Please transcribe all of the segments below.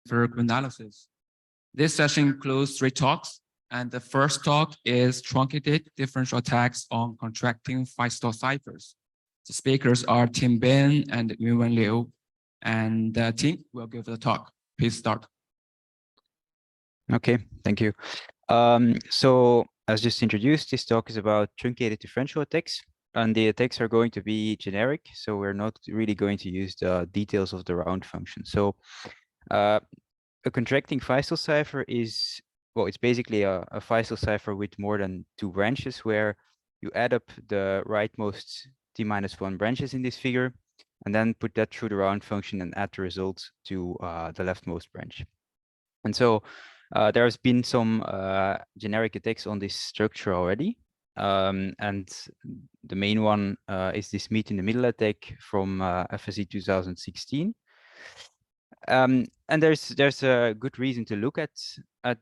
Cipher Cryptanalysis. This session includes 3 talks, and the first talk is truncated differential attacks on contracting 5-star ciphers. The speakers are Tim Ben and Yunwen Liu, and Tim will give the talk. Please start. Okay, thank you. So as just introduced, this talk is about truncated differential attacks, and the attacks are going to be generic, so we're not really going to use the details of the round function. So a contracting 5-star cipher is, well, it's basically a 5-star cipher with more than 2 branches, where you add up the rightmost t-1 branches in this figure, and then put that through the round function and add the result to the leftmost branch. And so there has been some generic attacks on this structure already. And the main one is this meet in the middle attack from FSE 2016. And there's a good reason to look at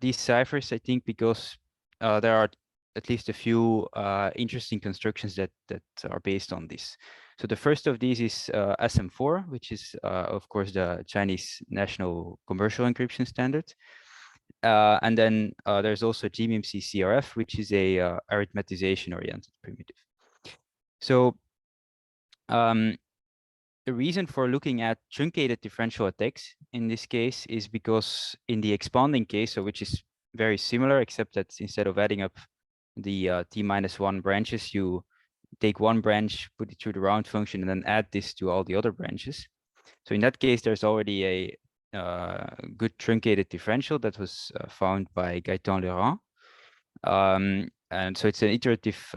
these ciphers, I think, because there are at least a few interesting constructions that are based on this. So the first of these is SM4, which is, of course, the Chinese national commercial encryption standard. And then there's also GMMC CRF, which is a arithmetization-oriented primitive. So the reason for looking at truncated differential attacks in this case is because in the expanding case, so which is very similar, except that instead of adding up the t-1 branches, you take one branch, put it through the round function, and then add this to all the other branches. So in that case, there's already a good truncated differential that was found by Gaëtan Laurent. And so it's an iterative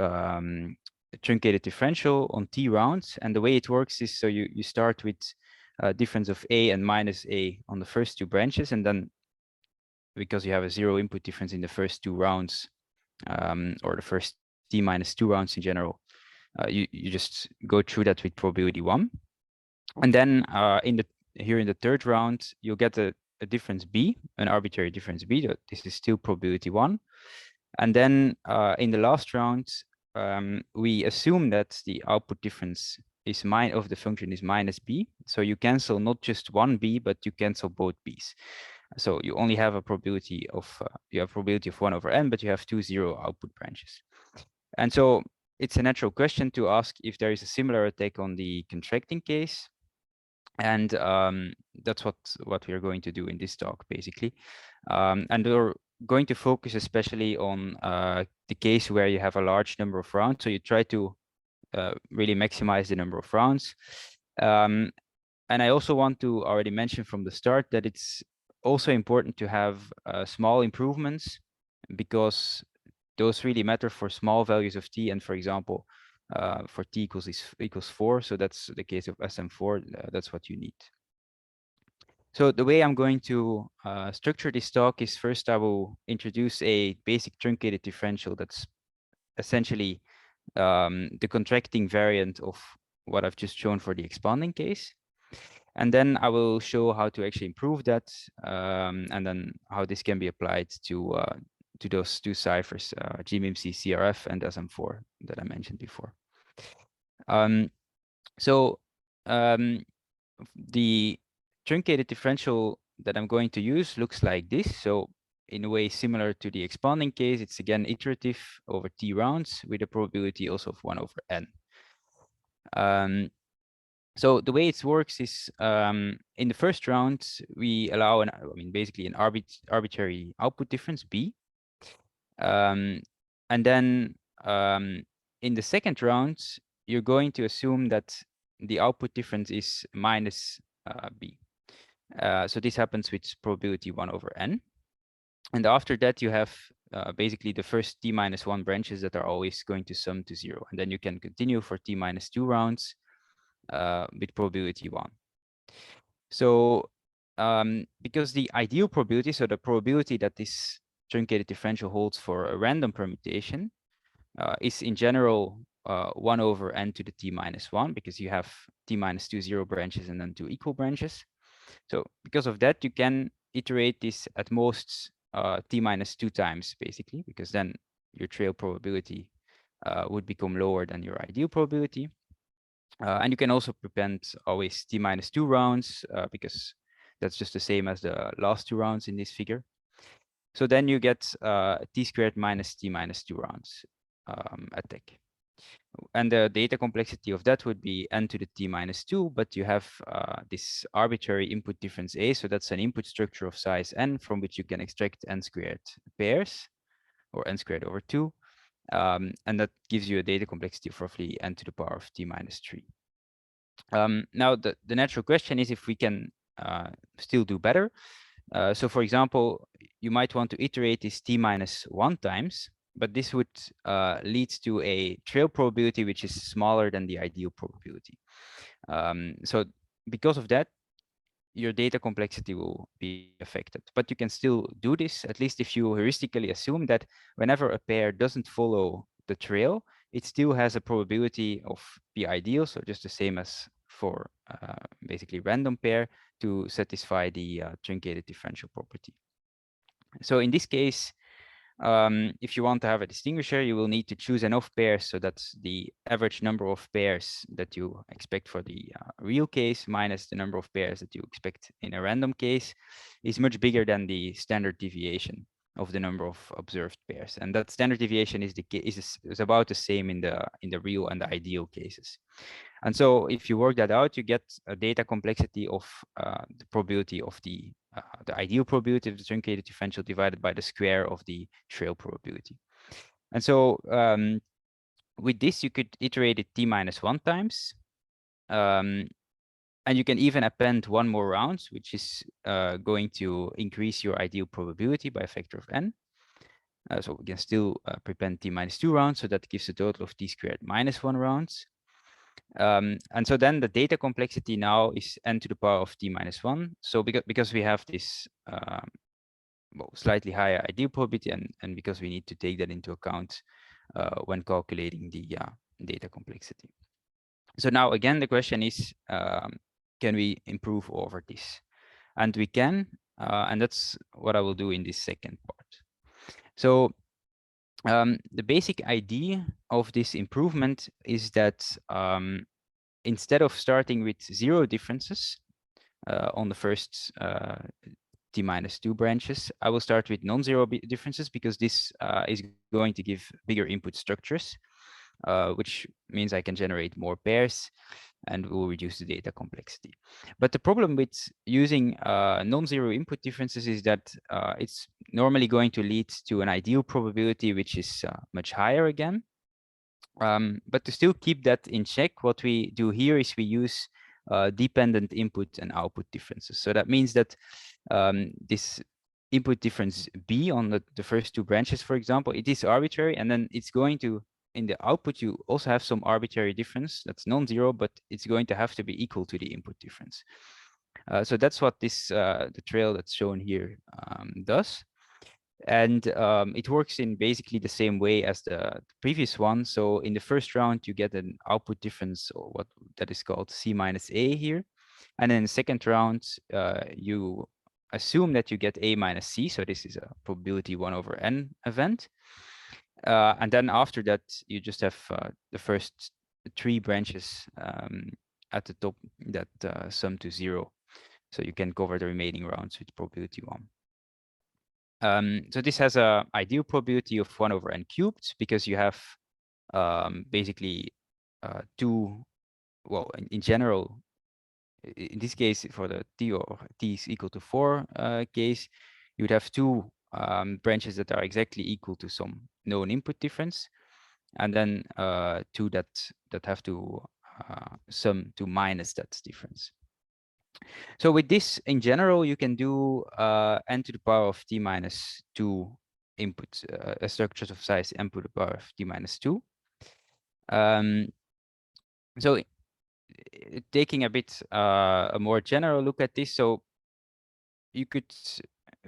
truncated differential on t rounds. And the way it works is, so you start with a difference of a and minus a on the first 2 branches. And then because you have a 0 input difference in the first 2 rounds, or the first t-2 rounds in general, you just go through that with probability 1. And then here in the 3rd round, you'll get a difference b, an arbitrary difference b. This is still probability 1. And then in the last round, we assume that the output difference is of the function is minus b. So you cancel not just one b, but you cancel both b's. So you only have a probability of you have probability of 1 over n, but you have 2 0 output branches. And so it's a natural question to ask if there is a similar attack on the contracting case. And that's what we're going to do in this talk, basically. And we're going to focus especially on the case where you have a large number of rounds. So you try to really maximize the number of rounds. And I also want to already mention from the start that it's also important to have small improvements, because those really matter for small values of t. And for example, for t equals 4, so that's the case of SM4, that's what you need. So the way I'm going to structure this talk is, first I will introduce a basic truncated differential that's essentially the contracting variant of what I've just shown for the expanding case. And then I will show how to actually improve that, and then how this can be applied to those 2 ciphers, GMMC CRF and SM4 that I mentioned before. The truncated differential that I'm going to use looks like this. So in a way similar to the expanding case, it's again iterative over t rounds with a probability also of 1 over n. So the way it works is, in the first round, we allow basically an arbitrary output difference b. And then in the second round, you're going to assume that the output difference is minus b. So this happens with probability 1 over n. And after that, you have basically the first t-1 branches that are always going to sum to 0. And then you can continue for t-2 rounds with probability 1. So because the ideal probability, so the probability that this truncated differential holds for a random permutation, is in general 1 over n to the t-1, because you have t-2 0 branches and then 2 equal branches. So because of that, you can iterate this at most t-2 times, basically, because then your trail probability would become lower than your ideal probability. And you can also prevent always t-2 rounds, because That's just the same as the last 2 rounds in this figure. So then you get t squared minus t minus 2 rounds attack. And the data complexity of that would be n to the t minus 2, but you have this arbitrary input difference a, so that's an input structure of size n from which you can extract n squared pairs, or n squared over 2, and that gives you a data complexity of roughly n to the power of t minus 3. Now, the natural question is if we can still do better. So for example, you might want to iterate this t minus 1 times, but this would lead to a trail probability which is smaller than the ideal probability. So because of that, your data complexity will be affected. But you can still do this, at least if you heuristically assume that whenever a pair doesn't follow the trail, it still has a probability of the ideal, so just the same as for basically random pair, to satisfy the truncated differential property. So in this case, if you want to have a distinguisher, you will need to choose enough pairs so that the average number of pairs that you expect for the real case minus the number of pairs that you expect in a random case is much bigger than the standard deviation of the number of observed pairs. And that standard deviation is about the same in the real and the ideal cases. And so if you work that out, you get a data complexity of the probability of the ideal probability of the truncated differential divided by the square of the trail probability. And so with this, you could iterate it t minus 1 times. And you can even append 1 more round, which is going to increase your ideal probability by a factor of n. So we can still prepend t minus 2 rounds, so that gives a total of t squared minus 1 rounds. And so then the data complexity now is n to the power of t minus 1. So because we have this well, slightly higher ideal probability, and because we need to take that into account when calculating the data complexity. So now again, the question is, can we improve over this? And we can, and that's what I will do in this second part. So the basic idea of this improvement is that instead of starting with 0 differences on the first t minus 2 branches, I will start with non-zero differences because this is going to give bigger input structures, which means I can generate more pairs and will reduce the data complexity. But the problem with using non-zero input differences is that it's normally going to lead to an ideal probability which is much higher again. But to still keep that in check, what we do here is we use dependent input and output differences. So that means that this input difference B on the first 2 branches, for example, it is arbitrary, and then it's going to, in the output, you also have some arbitrary difference that's non-zero, but it's going to have to be equal to the input difference. So that's what this the trail that's shown here does. And it works in basically the same way as the previous one. So in the first round, you get an output difference, or what that is called C minus A here. And in the second round, you assume that you get A minus C. So this is a probability 1 over n event. And then after that, you just have the first 3 branches at the top that sum to 0. So you can cover the remaining rounds with probability 1. So this has a ideal probability of 1 over n cubed because you have basically 2, well, in general, in this case, for the t or t is equal to 4 case, you would have 2 branches that are exactly equal to some known input difference, and then 2 that have to sum to minus that difference. So with this, in general, you can do n to the power of t minus 2 input structures of size n to the power of t minus 2. So taking a bit a more general look at this, so you could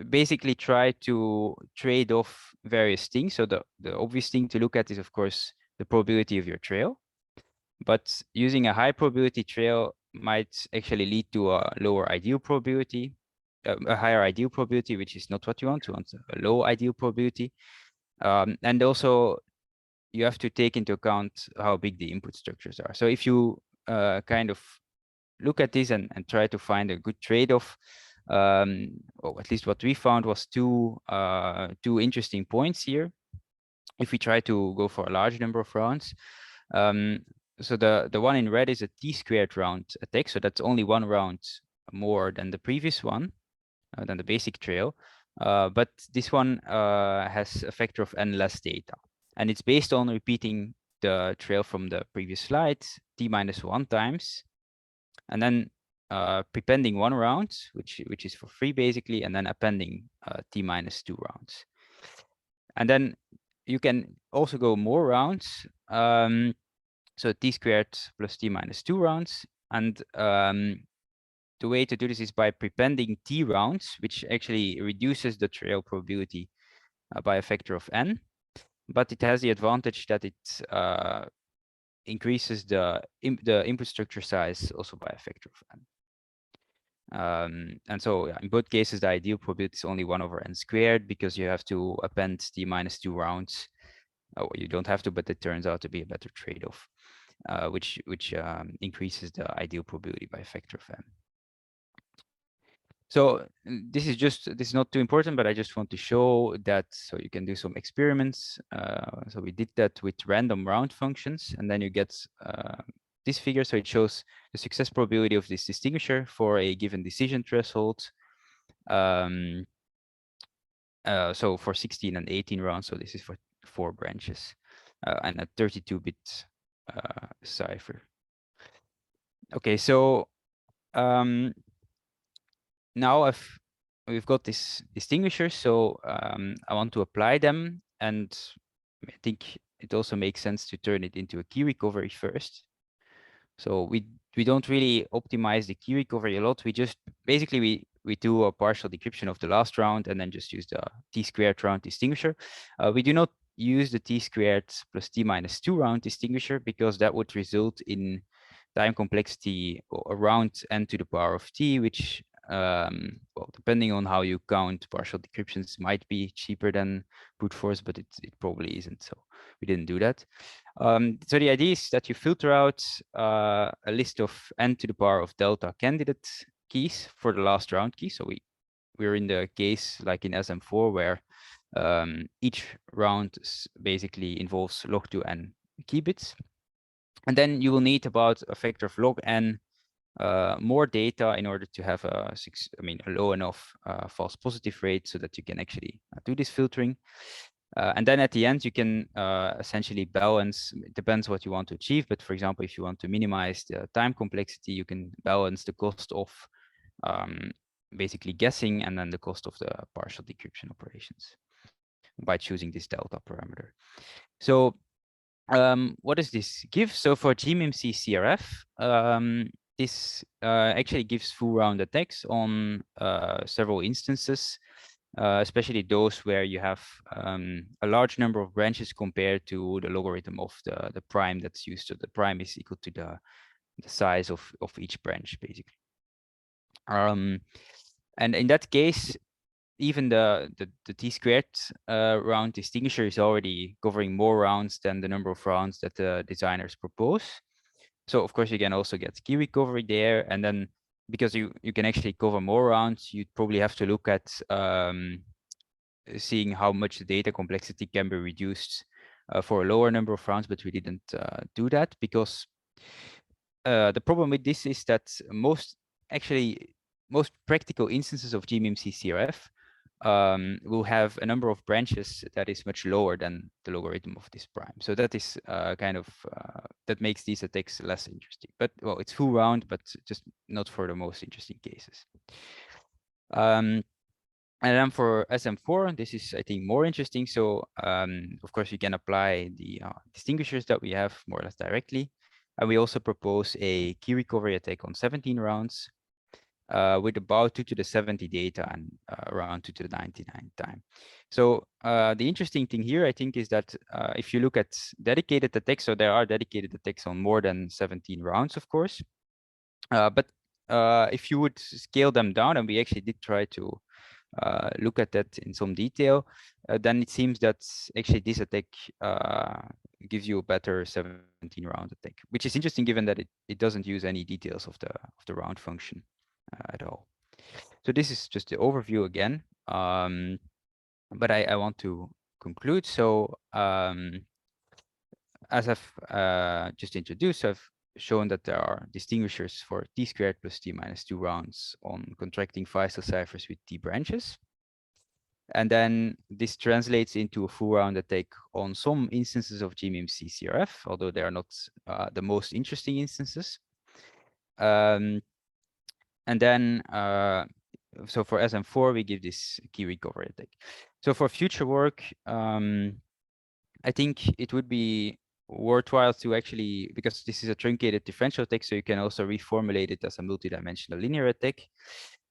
basically try to trade off various things. So the obvious thing to look at is, of course, the probability of your trail. But using a high probability trail might actually lead to a lower ideal probability, a higher ideal probability, which is not what you want. You want a low ideal probability. And also, you have to take into account how big the input structures are. So if you kind of look at this and try to find a good trade-off, Or at least what we found was two interesting points here. If we try to go for a large number of rounds, so the one in red is a t-squared round attack, so that's only one round more than the previous one, than the basic trail. But this one has a factor of n less data, and it's based on repeating the trail from the previous slide t-1 times, and then prepending one round, which is for free basically, and then appending t-2 rounds. And then you can also go more rounds. So t-squared plus t-2 rounds. And the way to do this is by prepending t rounds, which actually reduces the trail probability by a factor of n. But it has the advantage that it increases the input structure size also by a factor of n. And so in both cases, the ideal probability is only 1/n², because you have to append t-2 rounds. Oh, you don't have to, but it turns out to be a better trade-off, which increases the ideal probability by a factor of n. So this is not too important, but I just want to show that, so you can do some experiments. So we did that with random round functions, and then you get this figure. So it shows the success probability of this distinguisher for a given decision threshold. So for 16 and 18 rounds, so this is for 4 branches, and a 32-bit cipher. Okay, so now we've got this distinguisher, so I want to apply them, and I think it also makes sense to turn it into a key recovery first. So we don't really optimize the key recovery a lot. We just basically we do a partial decryption of the last round and then just use the t-squared round distinguisher. We do not use the t-squared plus t-2 round distinguisher, because that would result in time complexity around n to the power of t, which well, depending on how you count partial decryptions, might be cheaper than brute force, but it probably isn't. So we didn't do that. So the idea is that you filter out a list of n to the power of delta candidate keys for the last round key. So we're in the case like in SM4 where each round basically involves log 2n key bits. And then you will need about a factor of log n more data in order to have a low enough false positive rate so that you can actually do this filtering. And then at the end, you can essentially balance, it depends what you want to achieve. But for example, if you want to minimize the time complexity, you can balance the cost of basically guessing and then the cost of the partial decryption operations by choosing this delta parameter. So what does this give? So for GMMC CRF, this actually gives full round attacks on several instances, especially those where you have a large number of branches compared to the logarithm of the prime that's used. So the prime is equal to the size of each branch, basically. And in that case, even the t-squared round distinguisher is already covering more rounds than the number of rounds that the designers propose. So of course you can also get key recovery there, and then because you can actually cover more rounds, you'd probably have to look at seeing how much the data complexity can be reduced for a lower number of rounds, but we didn't do that because the problem with this is that most practical instances of GMMC CRF will have a number of branches that is much lower than the logarithm of this prime. So that is that makes these attacks less interesting. But well, it's full round, but just not for the most interesting cases. And then for SM4, this is, I think, more interesting. So of course, you can apply the distinguishers that we have more or less directly. And we also propose a key recovery attack on 17 rounds with about 2 to the 70 data and around 2 to the 99 time. So the interesting thing here, I think, is that if you look at dedicated attacks, so there are dedicated attacks on more than 17 rounds, of course. But if you would scale them down, and we actually did try to look at that in some detail, then it seems that actually this attack gives you a better 17 round attack, which is interesting given that it doesn't use any details of the round function at all. So this is just the overview again. But I want to conclude. So as I've just introduced, I've shown that there are distinguishers for t squared plus t minus 2 rounds on contracting Feistel ciphers with t branches. And then this translates into a full round attack on some instances of GMMC CRF, although they are not the most interesting instances. And then, so for SM4, we give this key recovery attack. So for future work, I think it would be worthwhile to actually, because this is a truncated differential attack, so you can also reformulate it as a multidimensional linear attack,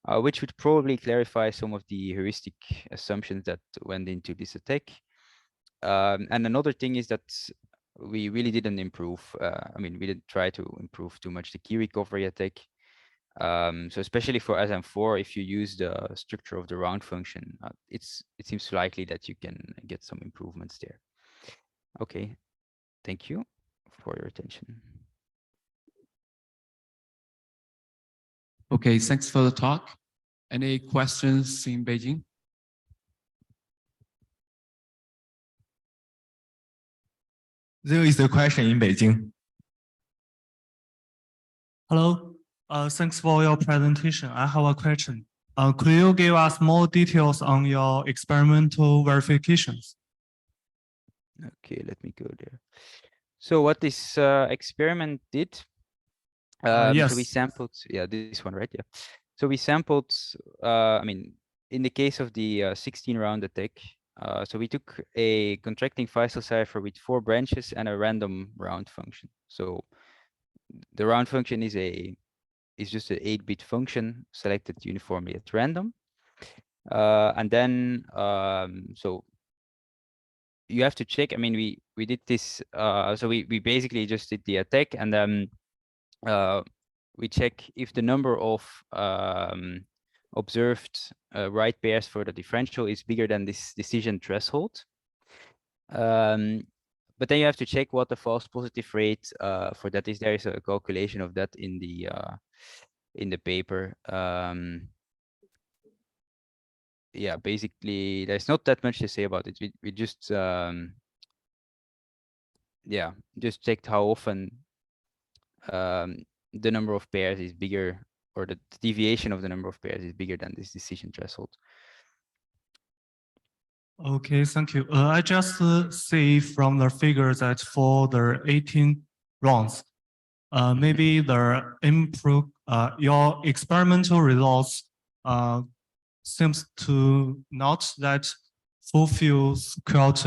which would probably clarify some of the heuristic assumptions that went into this attack. And another thing is that we really didn't improve. I mean, we didn't try to improve too much the key recovery attack. So especially for SM4, if you use the structure of the round function, it seems likely that you can get some improvements there. Okay, thank you for your attention. Okay, thanks for the talk. Any questions in Beijing? There is a question in Beijing. Hello, thanks for your presentation. I have a question. Could you give us more details on your experimental verifications? Okay, let me go there. So what this experiment did, Yes. so we sampled, yeah, this one, right? Yeah. So we sampled, I mean, in the case of the 16 round attack, so we took a contracting Feistel cipher with 4 branches and a random round function. So the round function is just an 8-bit function selected uniformly at random. And then, so you have to check. I mean, we did this, so we basically just did the attack, and then we check if the number of observed right pairs for the differential is bigger than this decision threshold. But then you have to check what the false positive rate for that is. There is a calculation of that in the paper. Yeah, basically, there's not that much to say about it. We just yeah, just checked how often the number of pairs is bigger, or the deviation of the number of pairs is bigger than this decision threshold. Okay, thank you. I just see from the figures that for the 18 rounds, maybe the improve your experimental results seems to not that fulfills quite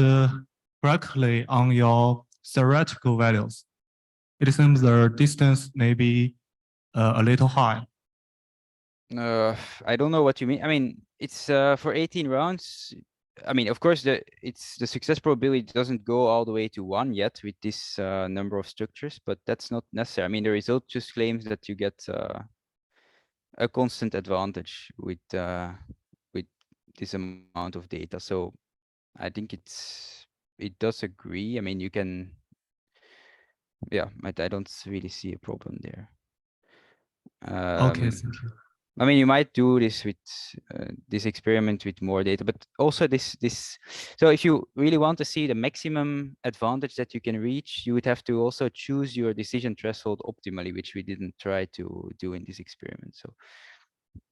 correctly on your theoretical values. It seems the distance may be a little high. I don't know what you mean. I mean, it's for 18 rounds. I mean, of course, the success probability doesn't go all the way to 1 yet with this number of structures, but that's not necessary. I mean, the result just claims that you get a constant advantage with this amount of data. So I think it does agree. I mean, you can, yeah, I don't really see a problem there. Okay, thank you. I mean, you might do this with this experiment with more data, but also this. So if you really want to see the maximum advantage that you can reach, you would have to also choose your decision threshold optimally, which we didn't try to do in this experiment. So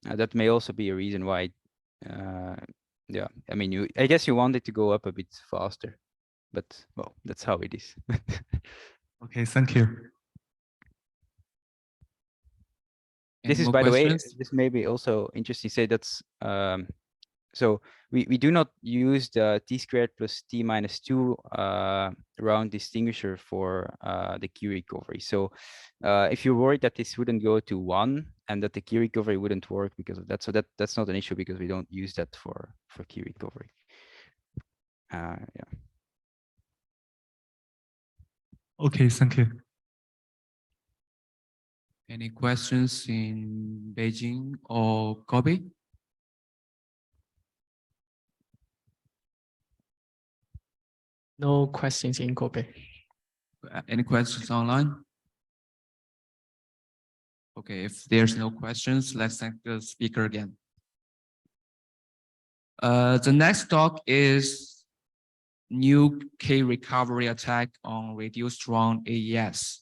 that may also be a reason why. Yeah, I mean, I guess you want it to go up a bit faster, but well, that's how it is. Okay, thank you. This is, by the way, this may be also interesting to say that's so we do not use the t squared plus t minus 2 round distinguisher for the key recovery. So if you're worried that this wouldn't go to 1 and that the key recovery wouldn't work because of that, so that's not an issue because we don't use that for key recovery. Yeah. Okay, thank you. Any questions in Beijing or Kobe? No questions in Kobe. Any questions online? Okay, if there's no questions, let's thank the speaker again. The next talk is new key recovery attack on reduced round AES.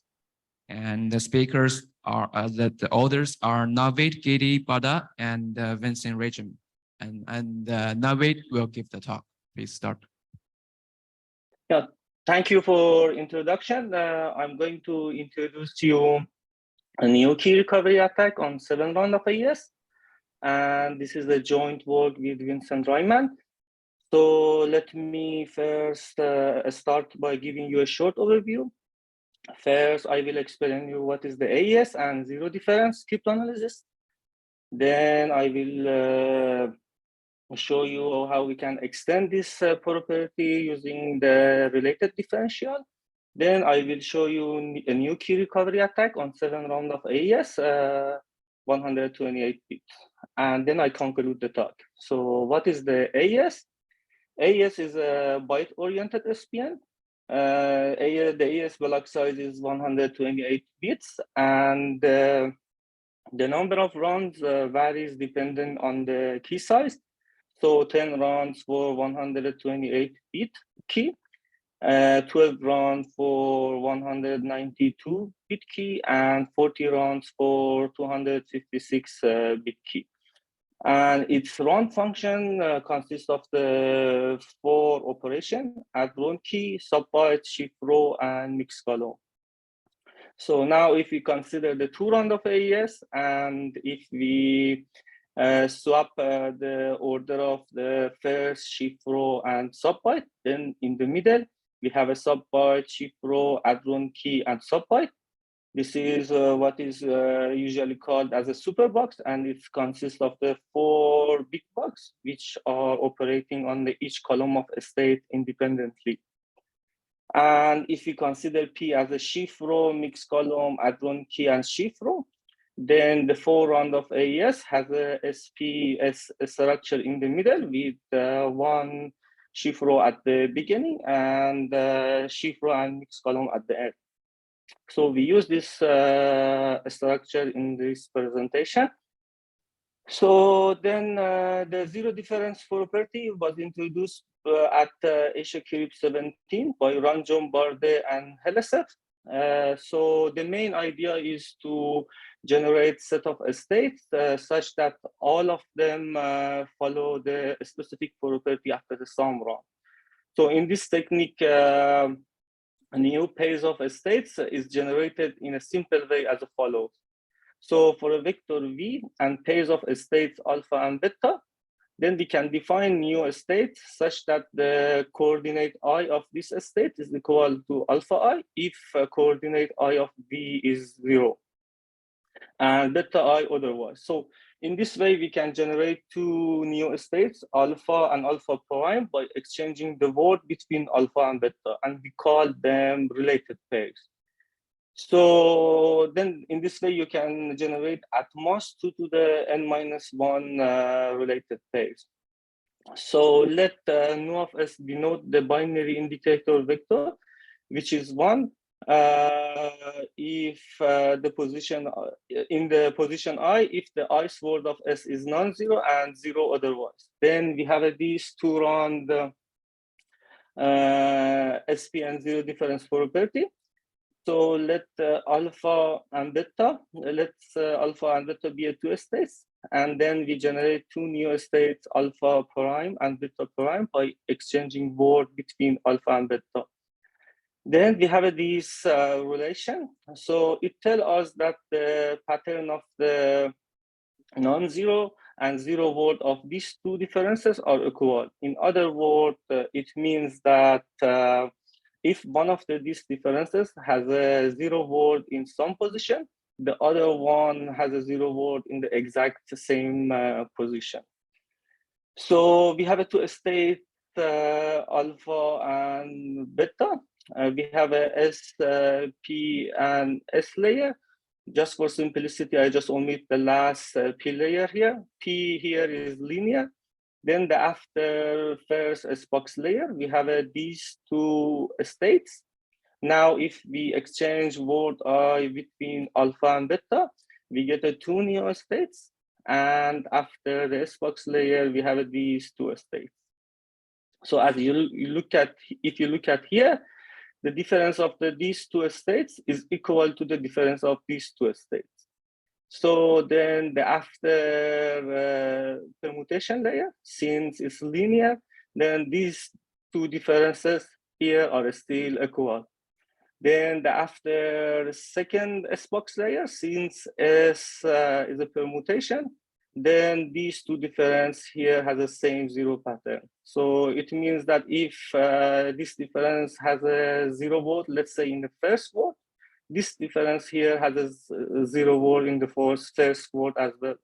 And the speakers are, the authors are Navid Gidi Bada and Vincent Regim. And Navid will give the talk. Please start. Yeah, thank you for introduction. I'm going to introduce you a new key recovery attack on 7 round of AES. And this is a joint work with Vincent Ryman. So let me first start by giving you a short overview. First, I will explain you what is the AES and zero difference cryptanalysis. Then I will show you how we can extend this property using the related differential. Then I will show you a new key recovery attack on 7 round of AES, 128 bit. And then I conclude the talk. So what is the AES? AES is a byte-oriented SPN. The AES block size is 128 bits, and the number of rounds varies depending on the key size. So 10 rounds for 128 bit key, 12 rounds for 192 bit key, and 40 rounds for 256 bit key. And its round function consists of the 4 operations: add round key, subbyte, shift row, and mix column. So now if we consider the 2 round of AES, and if we swap the order of the first, shift row, and subbyte, then in the middle, we have a subbyte, shift row, add round key, and subbyte. This is what is usually called as a superbox, and it consists of the 4 big blocks, which are operating on each column of a state independently. And if we consider P as a shift row, mix column, add round key, and shift row, then the 4 round of AES has a SPS structure in the middle with 1 shift row at the beginning and shift row and mix column at the end. So we use this structure in this presentation. So then the zero difference property was introduced at Asia Crypt 17 by Ranjom, Barde, and Helesev. So the main idea is to generate set of states such that all of them follow the specific property after the sum round. So in this technique, a new pairs of states is generated in a simple way as follows. So for a vector V and pairs of states alpha and beta, then we can define new states such that the coordinate I of this state is equal to alpha I if coordinate I of V is 0 and beta I otherwise. So in this way, we can generate 2 new states, alpha and alpha prime, by exchanging the word between alpha and beta, and we call them related pairs. So then in this way, you can generate at most 2 to the n-1 related pairs. So let nu of s denote the binary indicator vector, which is 1. If the position in the position I, if the ith word of S is non-zero and 0 otherwise, then we have these 2 round SP and zero difference property. So let alpha and beta, let's alpha and beta be a 2 states, and then we generate 2 new states, alpha prime and beta prime, by exchanging word between alpha and beta. Then we have this relation. So it tells us that the pattern of the non-zero and 0 word of these 2 differences are equal. In other words, it means that if one of these differences has a 0 word in some position, the other one has a 0 word in the exact same position. So we have a 2 state alpha and beta. We have a S, P, and S layer. Just for simplicity, I just omit the last P layer here. P here is linear. Then the after first Spox layer, we have these 2 states. Now, if we exchange word I between alpha and beta, we get two new states, and after the Sbox layer, we have these two states. So as you look at, if you look at here, the difference of these two states is equal to the difference of these two states. So then after permutation layer, since it's linear, then these two differences here are still equal. Then after second Sbox layer, since S is a permutation, then these two difference here has the same zero pattern. So it means that if this difference has a zero word, let's say in the first word, this difference here has a zero word in the first word as well.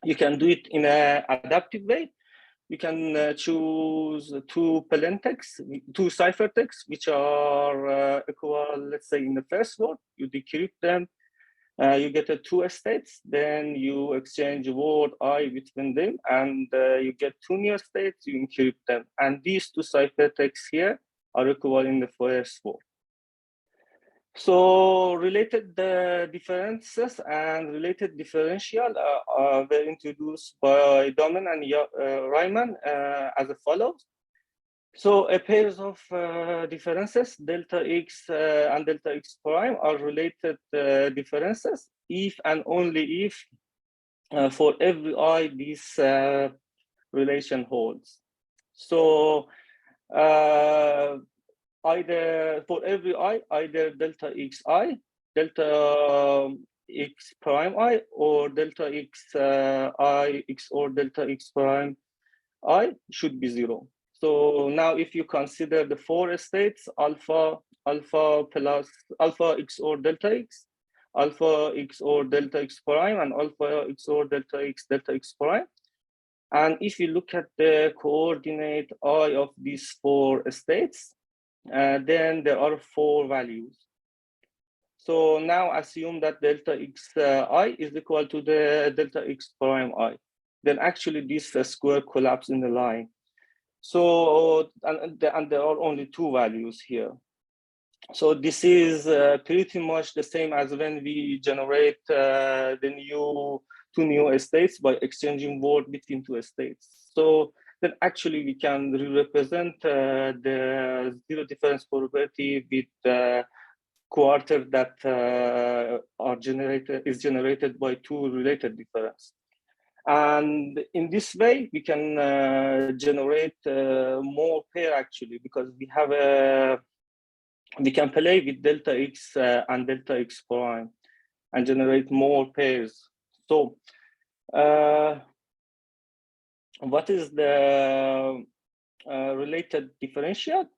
You can do it in an adaptive way. You can choose two plaintext, two ciphertext, which are equal, let's say in the first word, you decrypt them, you get two states, then you exchange word I between them, and you get two new states, you encrypt them. And these two ciphertexts here are equal in the first word. So related differences and related differential were introduced by Domen and Ryman as follows. So a pair of differences, delta x and delta x prime, are related differences if and only if for every I this relation holds. So either for every I, either delta xi, delta x prime I, or delta x I x or delta x prime I should be zero. So now if you consider the four states, alpha plus alpha x or delta x, alpha x or delta x prime, and alpha x or delta x prime. And if you look at the coordinate I of these four states, then there are four values. So now assume that delta x I is equal to the delta x prime I. Then actually this square collapse in the line. So, and there are only two values here. So this is pretty much the same as when we generate the two new states by exchanging word between two states. So then actually we can represent the zero difference probability with quarter that is generated by two related difference. And in this way, we can generate more pair actually, because we can play with delta x and delta x prime and generate more pairs. So what is the related differential?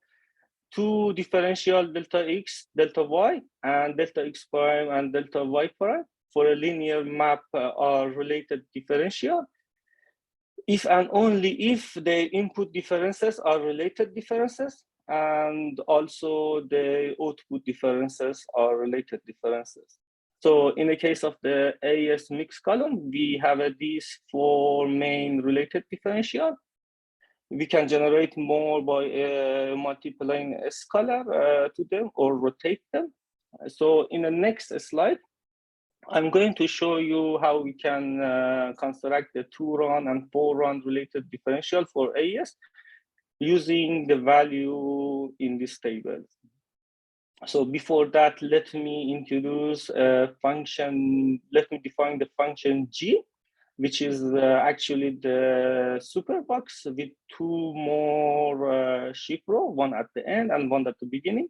Two differential delta x, delta y, and delta x prime and delta y prime for a linear map are related differential if and only if the input differences are related differences, and also the output differences are related differences. So in the case of the AES mixed column, we have these four main related differential. We can generate more by multiplying a scalar to them or rotate them. So in the next slide, I'm going to show you how we can construct the 2-run and 4-run related differential for AES using the value in this table. So before that, let me introduce a function. Let me define the function G, which is actually the Superbox with two more Cipher, one at the end and one at the beginning.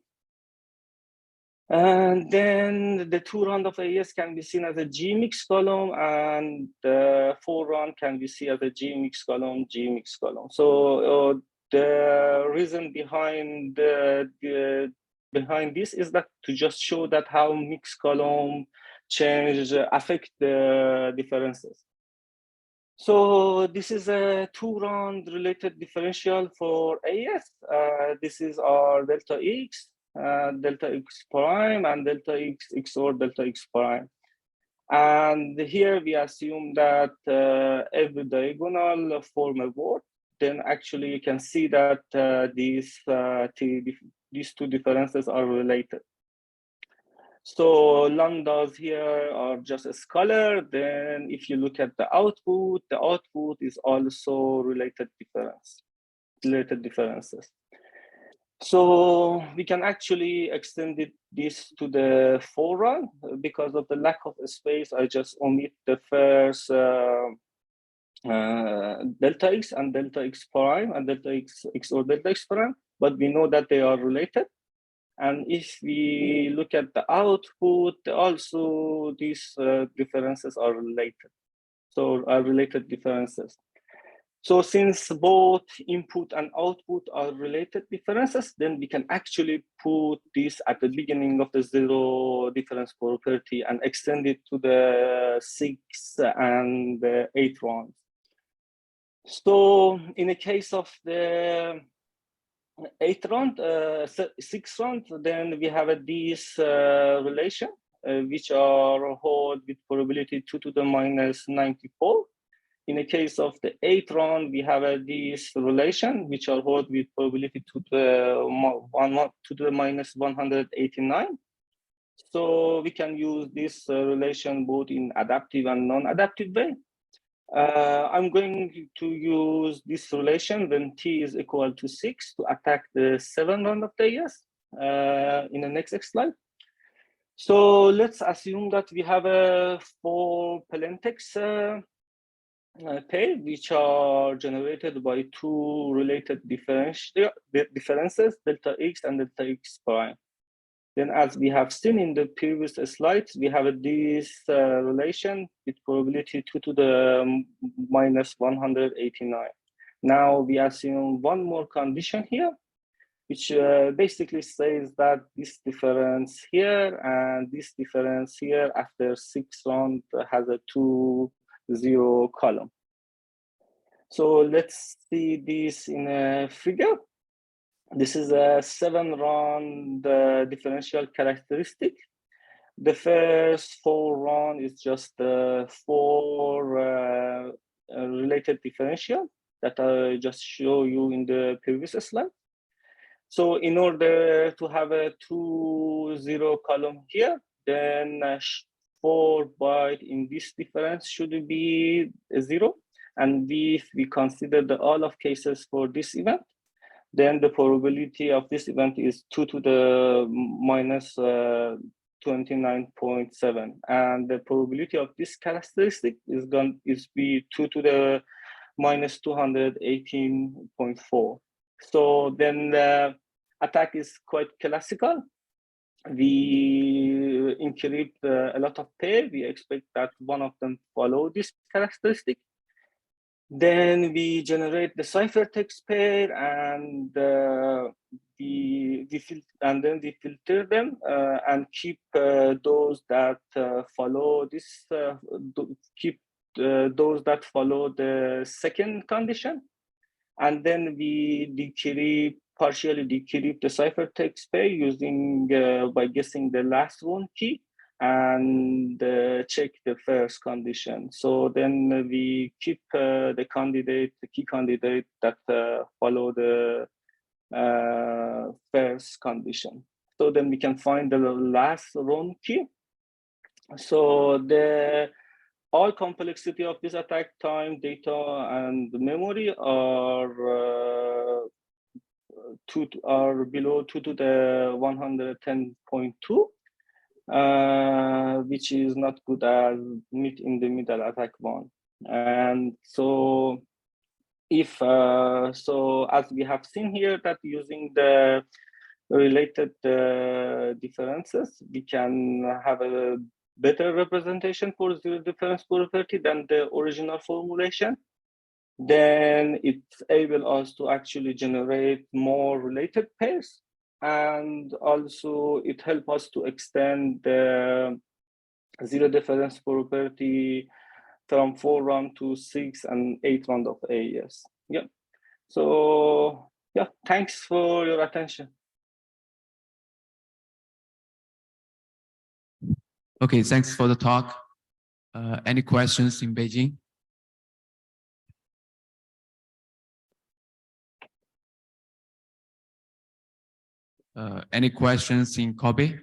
And then the 2-run of AES can be seen as a G mixed column, and the 4-run can be seen as a G mixed column, G mixed column. So the reason behind behind this is that to just show that how mixed column change affect the differences. So this is a 2-run related differential for AES. This is our delta x, delta x prime, and delta x or delta x prime. And here we assume that every diagonal form a word. Then actually you can see that these two differences are related. So lambdas here are just a scalar. Then if you look at the output is also related differences. So we can actually extend this to the forerun. Because of the lack of space, I just omit the first delta x and delta x prime and delta x or delta x prime, but we know that they are related. And if we look at the output, also these differences are related. So are related differences. So since both input and output are related differences, then we can actually put this at the beginning of the zero difference property and extend it to the 6 and the 8 rounds. So in the case of the 8 round, 6 round, then we have this relation, which are hold with probability 2 to the minus 94. In the case of the 8 round, we have this relation, which are hold with probability to the minus 189. So we can use this relation both in adaptive and non-adaptive way. I'm going to use this relation when t is equal to 6 to attack the 7 round of the AES in the next slide. So let's assume that we have a 4 Palentex pair, which are generated by 2 related differences, delta x and delta x prime. Then, as we have seen in the previous slides, we have this relation with probability 2 to the minus 189. Now we assume one more condition here, which basically says that this difference here and this difference here after 6 rounds has a 2 0 column. So let's see this in a figure. This is a 7 round differential characteristic. The first 4 round is just 4 related differential that I just show you in the previous slide. So in order to have a 2 0 column here, then 4 byte in this difference should be 0. And if we consider the all of cases for this event, then the probability of this event is 2 to the minus 29.7, and the probability of this characteristic is going to be 2 to the minus 218.4. So then the attack is quite classical. We encrypt a lot of pair. We expect that one of them follow this characteristic. Then we generate the ciphertext pair, and we filter them and keep those that follow this. Keep those that follow the second condition, and then we partially decrypt the ciphertext pair using by guessing the last one key and check the first condition. So then we keep the key candidate that follow the first condition. So then we can find the last round key. So the all complexity of this attack time, data, and memory are below 2 to the 110.2. Which is not good as meet in the middle attack one. And so if so, as we have seen here, that using the related differences, we can have a better representation for zero difference property than the original formulation. Then it's able us to actually generate more related pairs. And also it helps us to extend the zero difference property from 4 round to 6 and 8 round of AES. Yeah. So yeah, thanks for your attention. Okay, thanks for the talk. Any questions in Beijing? Any questions in Kobe?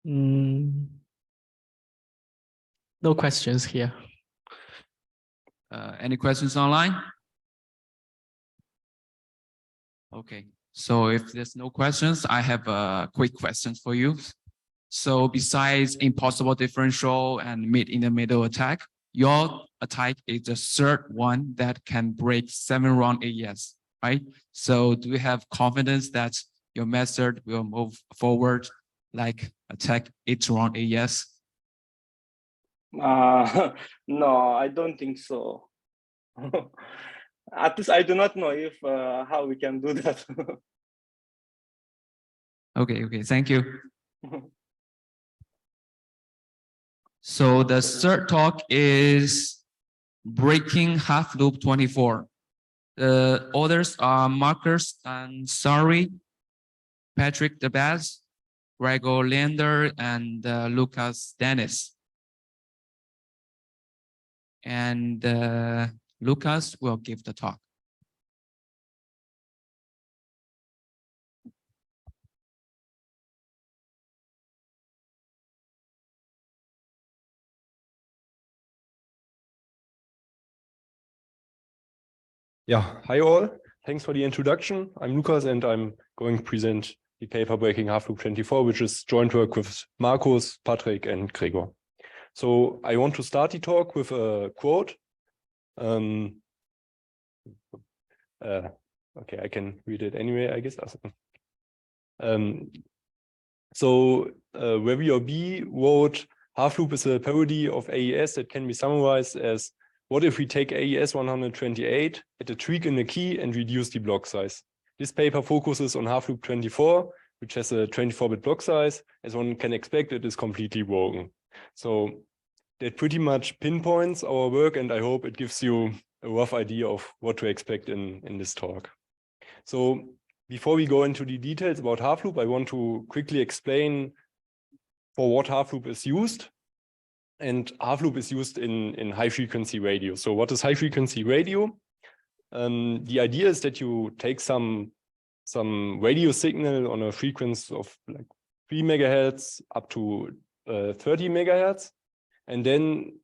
No questions here. Any questions online? Okay, so if there's no questions, I have a quick question for you. So besides impossible differential and meet in the middle attack, your attack is the third one that can break 7-round AES, right? So do you have confidence that your method will move forward like attack 8-round AES? No, I don't think so. At least I do not know if how we can do that. Okay, thank you. So the third talk is breaking half loop 24. The authors are Marcus and Sari, Patrick DeBaz, Gregor Leander, and Lucas Dennis. And Lucas will give the talk. Yeah, hi all. Thanks for the introduction. I'm Lucas and I'm going to present the paper Breaking Half Loop 24, which is joint work with Marcus, Patrick, and Gregor. So I want to start the talk with a quote. Okay, I can read it anyway, I guess. Webby B wrote, half loop is a parody of AES that can be summarized as, what if we take AES 128, add a tweak in the key and reduce the block size? This paper focuses on half loop 24, which has a 24-bit block size. As one can expect, it is completely broken. So that pretty much pinpoints our work, and I hope it gives you a rough idea of what to expect in this talk. So before we go into the details about half loop, I want to quickly explain for what half loop is used. And half loop is used in high frequency radio. So what is high frequency radio? The idea is that you take some radio signal on a frequency of like 3 megahertz up to 30 megahertz. And then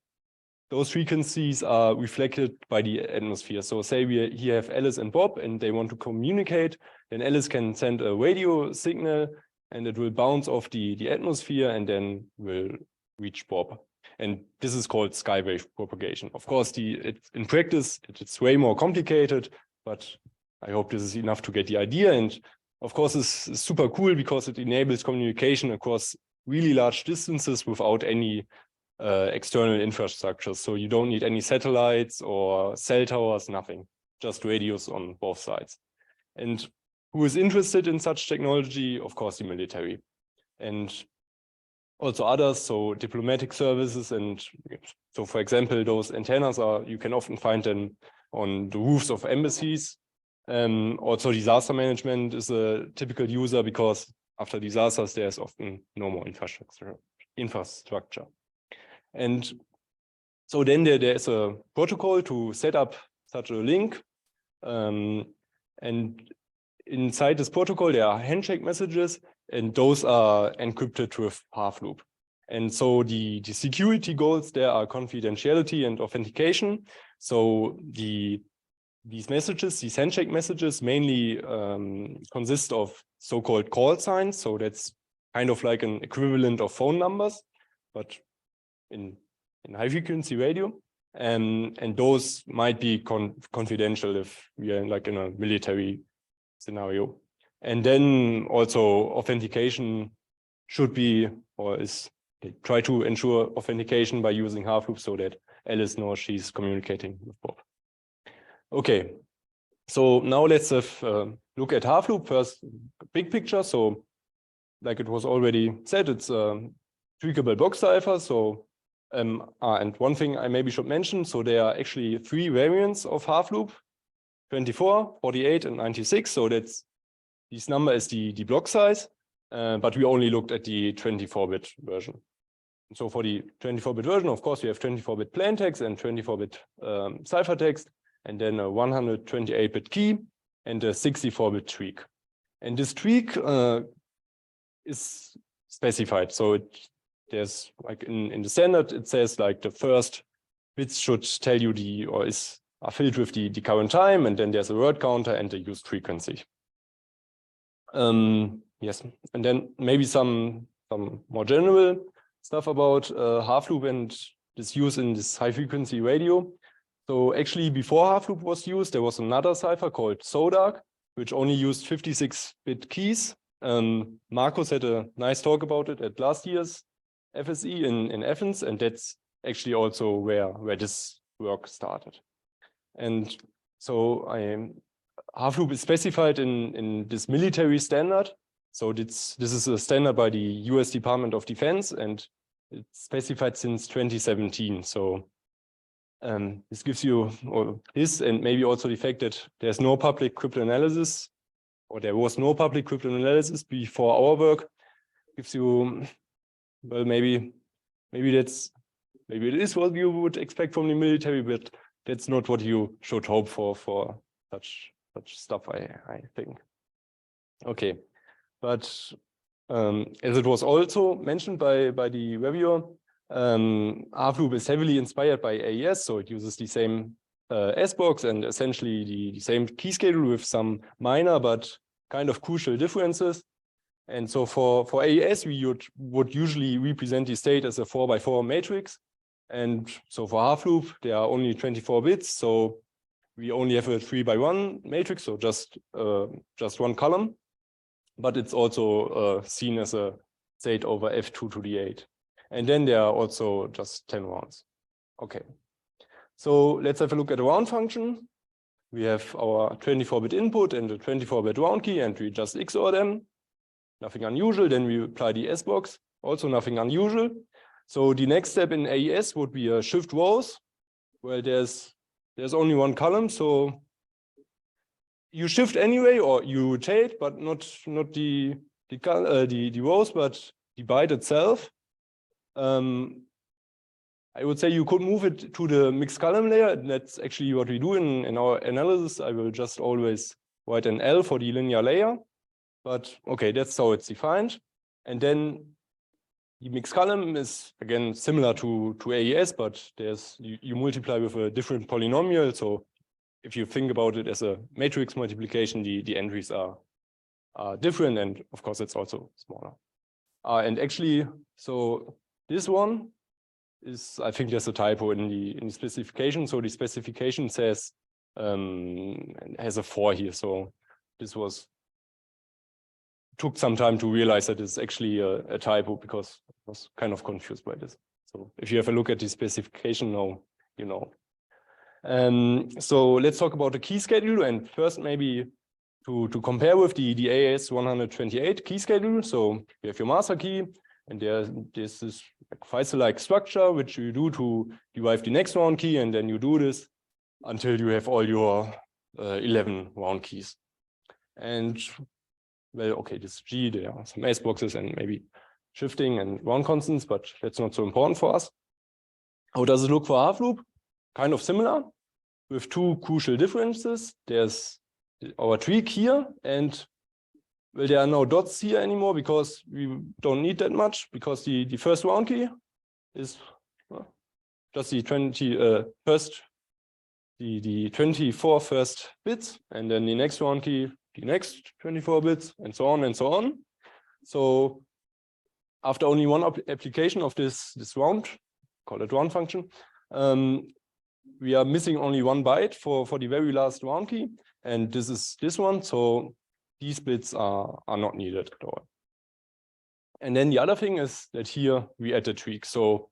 those frequencies are reflected by the atmosphere. So say we here have Alice and Bob and they want to communicate, then Alice can send a radio signal and it will bounce off the atmosphere and then will reach Bob. And this is called skywave propagation. Of course, in practice, it's way more complicated, but I hope this is enough to get the idea. And of course, this is super cool because it enables communication across really large distances without any external infrastructure. So you don't need any satellites or cell towers, nothing, just radios on both sides. And who is interested in such technology? Of course, the military. And also others, so diplomatic services, and so for example, those antennas you can often find them on the roofs of embassies. Also disaster management is a typical user because after disasters, there's often no more infrastructure. And so then there's a protocol to set up such a link. And inside this protocol, there are handshake messages, and those are encrypted with half loop. And so the security goals there are confidentiality and authentication. So these messages, these handshake messages mainly consist of so-called call signs. So that's kind of like an equivalent of phone numbers, but in high frequency radio. And those might be confidential if we are like in a military scenario. And then also authentication should be, or is, they try to ensure authentication by using half loop so that Alice knows she's communicating with Bob. Okay, so now let's have a look at half loop first, big picture. So like it was already said, it's a tweakable block cipher. So and one thing I maybe should mention, so there are actually 3 variants of half loop, 24, 48, and 96. So that's this number is the block size, but we only looked at the 24-bit version. So for the 24-bit version, of course, we have 24-bit plain text and 24-bit ciphertext, and then a 128-bit key and a 64-bit tweak. And this tweak is specified. So there's like in the standard, it says like the first bits should tell you are filled with the current time, and then there's a word counter and the used frequency. Yes, and then maybe some more general stuff about half loop and this use in this high frequency radio. So actually before half loop was used, there was another cipher called SODARK, which only used 56-bit keys. Marcus had a nice talk about it at last year's FSE in Athens, and that's actually also where this work started. And so half loop is specified in this military standard. So this is a standard by the US Department of Defense, and it's specified since 2017. So this gives you this, and maybe also the fact that there's no public cryptanalysis, or there was no public cryptanalysis before our work, gives you, well, maybe it is what you would expect from the military, but that's not what you should hope for such stuff, I think. Okay, but as it was also mentioned by the reviewer, half loop is heavily inspired by AES, so it uses the same S-box and essentially the same key schedule with some minor but kind of crucial differences. And so for AES, we would usually represent the state as a 4x4 matrix. And so for half loop, there are only 24 bits, so we only have a 3x1 matrix, so just one column. But it's also seen as a state over F2 to the 8. And then there are also just 10 rounds. Okay. So let's have a look at the round function. We have our 24-bit input and the 24-bit round key, and we just XOR them. Nothing unusual. Then we apply the S-box, also nothing unusual. So the next step in AES would be a shift rows. Well, there's only one column, so you shift anyway, or you rotate, but not the rows, but the byte itself. I would say you could move it to the mixed column layer, and that's actually what we do in our analysis. I will just always write an L for the linear layer, but okay, that's how it's defined. And then the mixed column is again similar to AES, but you multiply with a different polynomial. So if you think about it as a matrix multiplication, the entries are different, and of course it's also smaller. And actually, so this one is, I think there's a typo in the specification. So the specification says has a 4 here. So this took some time to realize that it's actually a typo, because I was kind of confused by this. So if you have a look at the specification now, you know. So let's talk about the key schedule, and first maybe to compare with the AES 128 key schedule. So you have your master key, and there's this FISA-like structure which you do to derive the next round key, and then you do this until you have all your 11 round keys. And well, okay, this is G, there are some S boxes and maybe shifting and round constants, but that's not so important for us. How does it look for half loop? Kind of similar, with two crucial differences. There's our tweak here, and well, there are no dots here anymore because we don't need that much, because the first round key is just the 24 first bits, and then the next round key, the next 24 bits, and so on and so on. So after only one application of this round, call it round function, we are missing only one byte for the very last round key, and this is this one. So these bits are not needed at all. And then the other thing is that here we add a tweak. So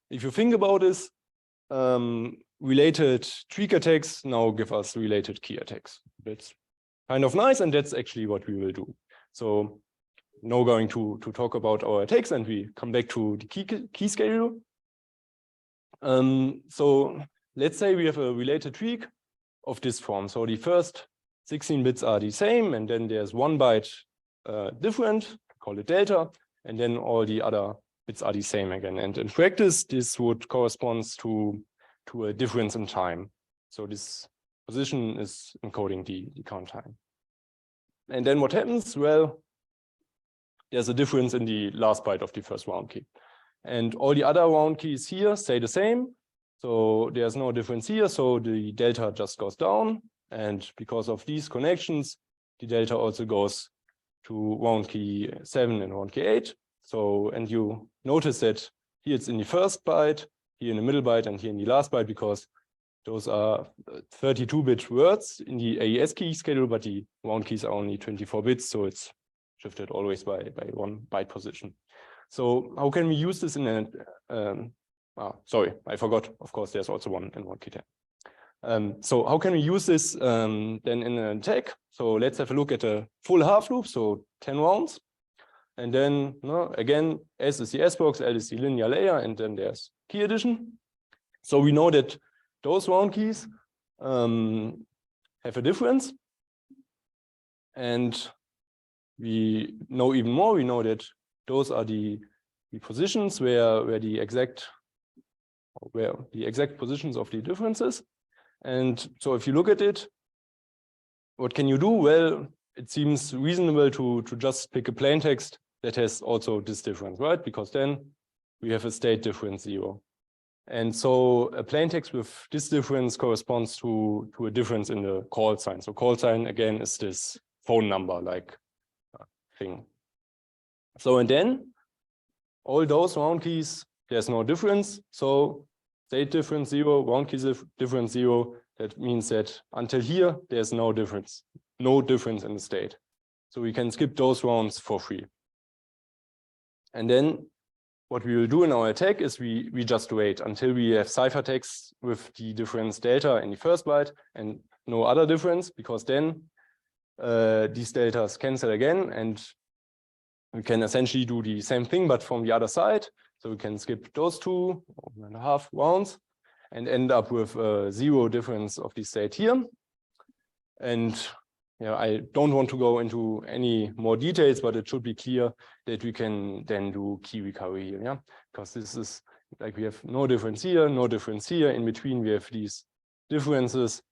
if you think about this, related tweak attacks now give us related key attacks. That's kind of nice, and that's actually what we will do. So now going to talk about our attacks, and we come back to the key schedule. So let's say we have a related tweak of this form. So the first 16 bits are the same, and then there's one byte different, call it delta, and then all the other bits are the same again. And in practice, this would correspond to a difference in time. So this position is encoding the count time. And then what happens? Well, there's a difference in the last byte of the first round key. And all the other round keys here stay the same. So there's no difference here. So the delta just goes down. And because of these connections, the delta also goes to round key 7 and round key 8. So, and you notice that here it's in the first byte, here in the middle byte, and here in the last byte, because those are 32-bit words in the AES key schedule, but the round keys are only 24 bits. So it's shifted always by 1 byte position. So how can we use this in a, sorry, I forgot. Of course, there's also one in round key 10. So how can we use this then in an attack? So let's have a look at a full half loop, so 10 rounds. And then again, S is the S box, L is the linear layer, and then there's key addition. So we know that those round keys have a difference. And we know even more, we know that those are the positions where the exact positions of the differences. And so if you look at it, what can you do? Well, it seems reasonable to just pick a plaintext that has also this difference, right? Because then we have a state difference 0. And so a plaintext with this difference corresponds to a difference in the call sign. So call sign, again, is this phone number like thing. So, and then all those round keys, there's no difference. So state difference 0, round key difference 0. That means that until here, there's no difference in the state. So we can skip those rounds for free. And then what we will do in our attack is we just wait until we have ciphertext with the difference delta in the first byte and no other difference, because then these deltas cancel again, and we can essentially do the same thing, but from the other side. So we can skip those 2.5 rounds and end up with a 0 difference of the state here. And I don't want to go into any more details, but it should be clear that we can then do key recovery here, because this is like we have no difference here, no difference here. In between, we have these differences,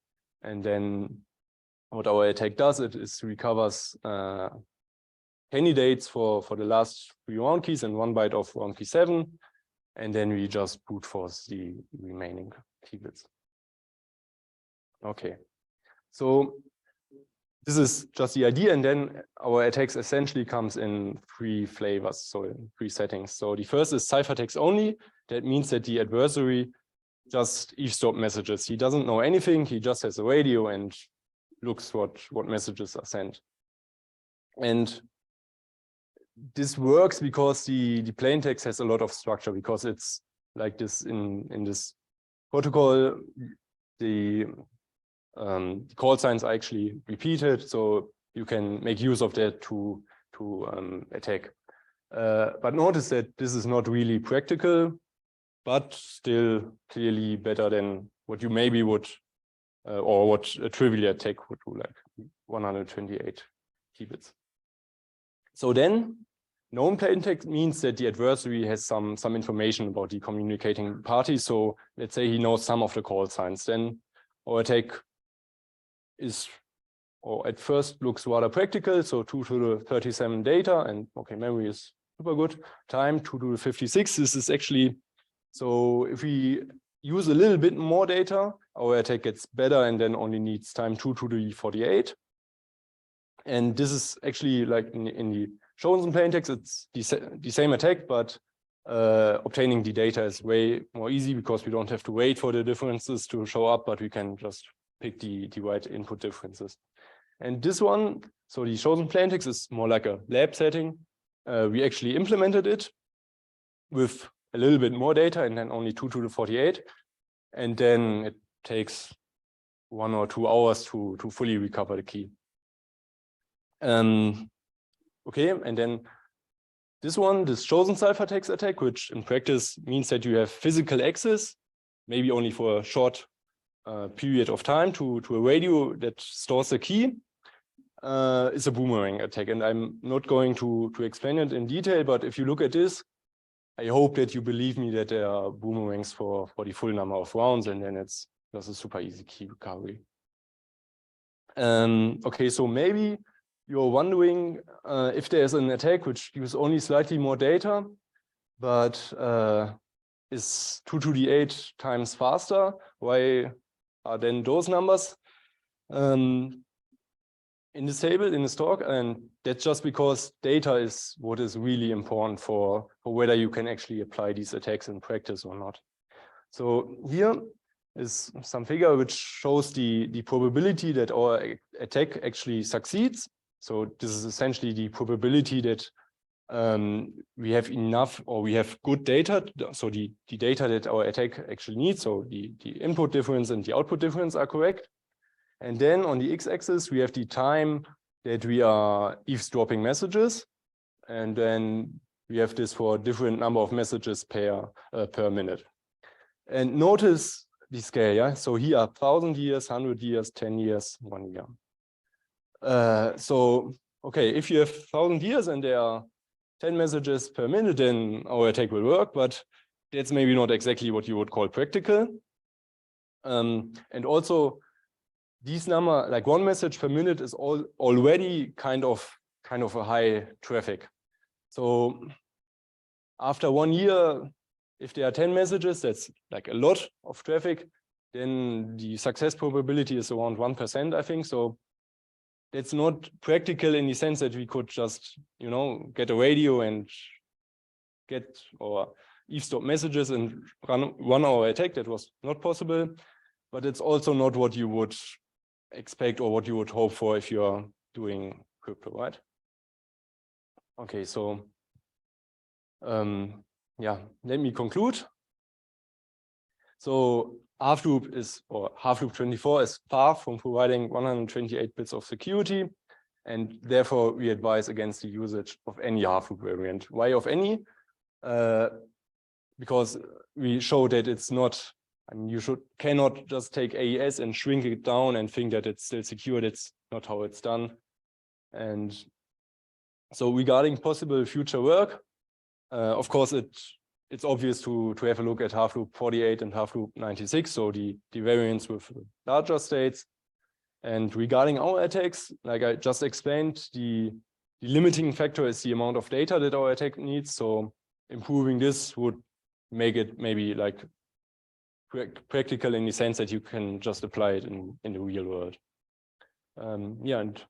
and then what our attack does is recovers candidates for the last 3 round keys and 1 byte of round key 7, and then we just brute force the remaining key bits. Okay, so this is just the idea, and then our attacks essentially comes in 3 flavors, so in 3 settings. So the first is ciphertext only. That means that the adversary just eavesdrop messages. He doesn't know anything. He just has a radio and looks what messages are sent. And this works because the plaintext has a lot of structure, because it's like this in this protocol. The call signs are actually repeated, so you can make use of that to attack. But notice that this is not really practical, but still clearly better than what you maybe would, or what a trivial attack would do, like 128 key bits. So then, known plaintext means that the adversary has some information about the communicating party. So let's say he knows some of the call signs. Then our attack is, or at first looks rather practical. So 2 to the 37 data, and okay, memory is super good. Time 2 to the 56. This is actually, so if we use a little bit more data, our attack gets better and then only needs time 2 to the 48. And this is actually like in the chosen plaintext, it's the same attack, but obtaining the data is way more easy because we don't have to wait for the differences to show up, but we can just pick the right input differences. And this one, so the chosen plaintext is more like a lab setting. We actually implemented it with a little bit more data and then only 2 to the 48. And then it takes 1 or 2 hours to fully recover the key. Okay, and then this one, this chosen ciphertext attack, which in practice means that you have physical access, maybe only for a short period of time to a radio that stores the key, is a boomerang attack. And I'm not going to explain it in detail, but if you look at this, I hope that you believe me that there are boomerangs for the full number of rounds, and then it's just a super easy key recovery. Okay, so maybe you're wondering if there's an attack which gives only slightly more data, but is 2 to the 8 times faster, why are then those numbers in this table, in this talk? And that's just because data is what is really important for whether you can actually apply these attacks in practice or not. So here is some figure which shows the probability that our attack actually succeeds. So this is essentially the probability that we have enough, or we have good data. So the data that our attack actually needs, so the input difference and the output difference are correct. And then on the x-axis, we have the time that we are eavesdropping messages. And then we have this for a different number of messages per minute. And notice the scale, yeah? So here are 1,000 years, 100 years, 10 years, 1 year. So, okay, if you have 1,000 years and there are 10 messages per minute, then our attack will work, but that's maybe not exactly what you would call practical. And also, these number, like 1 message per minute, is already kind of a high traffic. So after 1 year, if there are 10 messages, that's like a lot of traffic, then the success probability is around 1%, I think. So it's not practical in the sense that we could just, you know, get a radio and get or eavesdrop messages and run our attack. That was not possible, but it's also not what you would expect or what you would hope for if you're doing crypto, right? Okay, so yeah, let me conclude. So half-loop 24 is far from providing 128 bits of security, and therefore we advise against the usage of any half-loop variant. Why of any? Because we show that it's not, I mean, you cannot just take AES and shrink it down and think that it's still secure. That's not how it's done. And so regarding possible future work, of course, it's obvious to have a look at half-loop 48 and half-loop 96, so the variants with larger states. And regarding our attacks, like I just explained, the limiting factor is the amount of data that our attack needs. So improving this would make it maybe like practical in the sense that you can just apply it in the real world. Yeah, and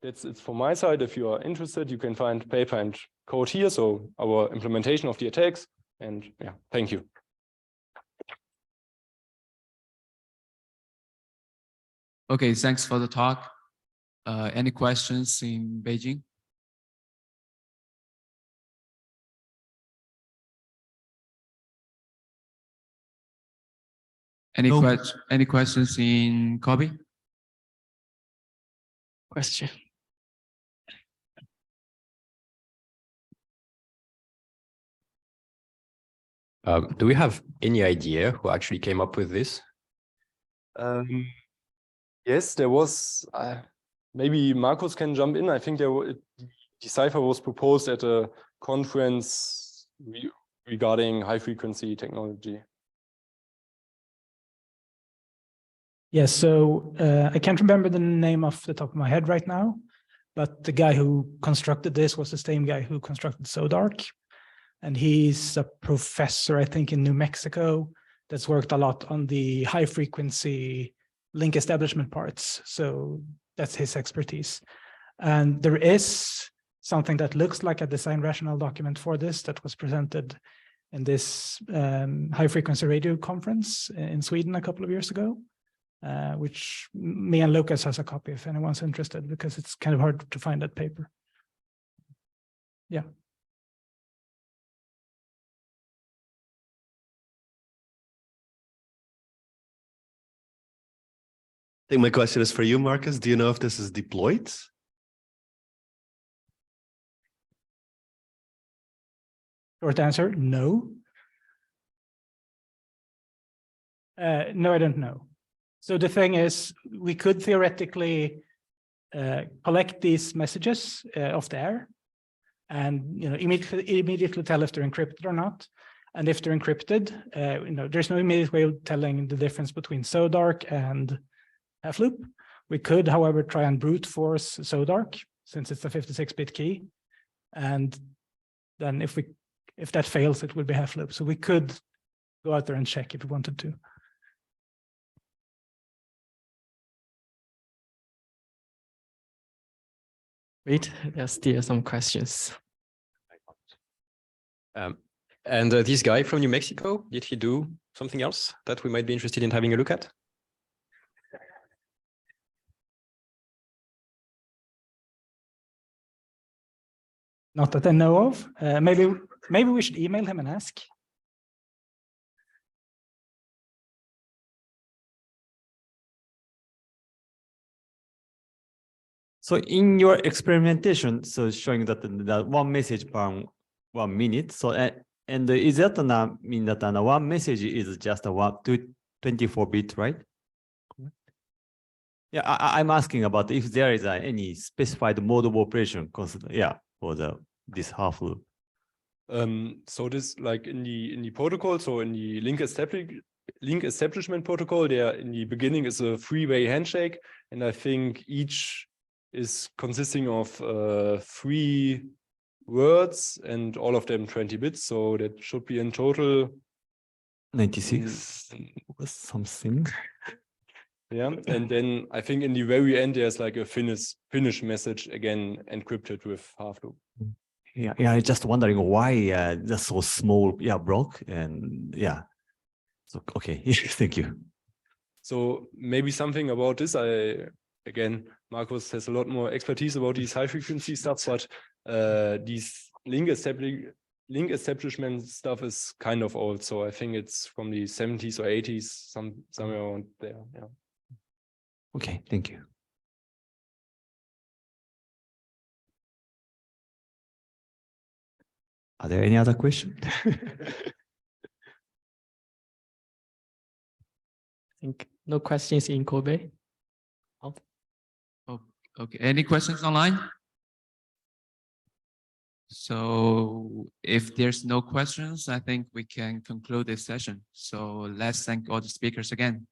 that's it from my side. If you are interested, you can find paper and code here. So our implementation of the attacks. And yeah, thank you. Okay, thanks for the talk. Any questions in Beijing? Any questions in Kobe? Question. Do we have any idea who actually came up with this? Yes, there was, maybe Marcus can jump in. I think the Cipher was proposed at a conference regarding high frequency technology. Yes, so I can't remember the name off the top of my head right now, but the guy who constructed this was the same guy who constructed SoDark. And he's a professor, I think, in New Mexico that's worked a lot on the high frequency link establishment parts. So that's his expertise. And there is something that looks like a design rationale document for this that was presented in this high frequency radio conference in Sweden a couple of years ago, which me and Lucas has a copy if anyone's interested, because it's kind of hard to find that paper. Yeah. I think my question is for you, Marcus. Do you know if this is deployed? Short answer, no. No, I don't know. So the thing is, we could theoretically collect these messages off the air and immediately tell if they're encrypted or not. And if they're encrypted, there's no immediate way of telling the difference between SoDark and half-loop. We could, however, try and brute force SoDark. since it's a 56-bit key. And then if that fails, it will be half loop. So we could go out there and check if we wanted to. Wait, there's still some questions. And this guy from New Mexico, did he do something else that we might be interested in having a look at? Not that I know of. Maybe we should email him and ask. So in your experimentation, so showing that the one message per 1 minute. So and is that mean that one message is just a 24-bit, right? Yeah, I'm asking about if there is any specified mode of operation consider, yeah, for this half loop. So this like in the protocol, so in the link establishment protocol, there in the beginning is a three-way handshake, and I think each is consisting of 3 words and all of them 20 bits. So that should be in total 96 was something. Yeah, and then I think in the very end there's like a finish message again encrypted with half loop. Yeah, I'm just wondering why that's so small, block, and yeah. So okay, thank you. So maybe something about this. Again, Marcus has a lot more expertise about these high frequency stuff, but these link establishment stuff is kind of old. So I think it's from the 70s or 80s, somewhere around there. Yeah. Okay, thank you. Are there any other questions? I think no questions in Kobe. Okay, any questions online? So if there's no questions, I think we can conclude this session. So let's thank all the speakers again.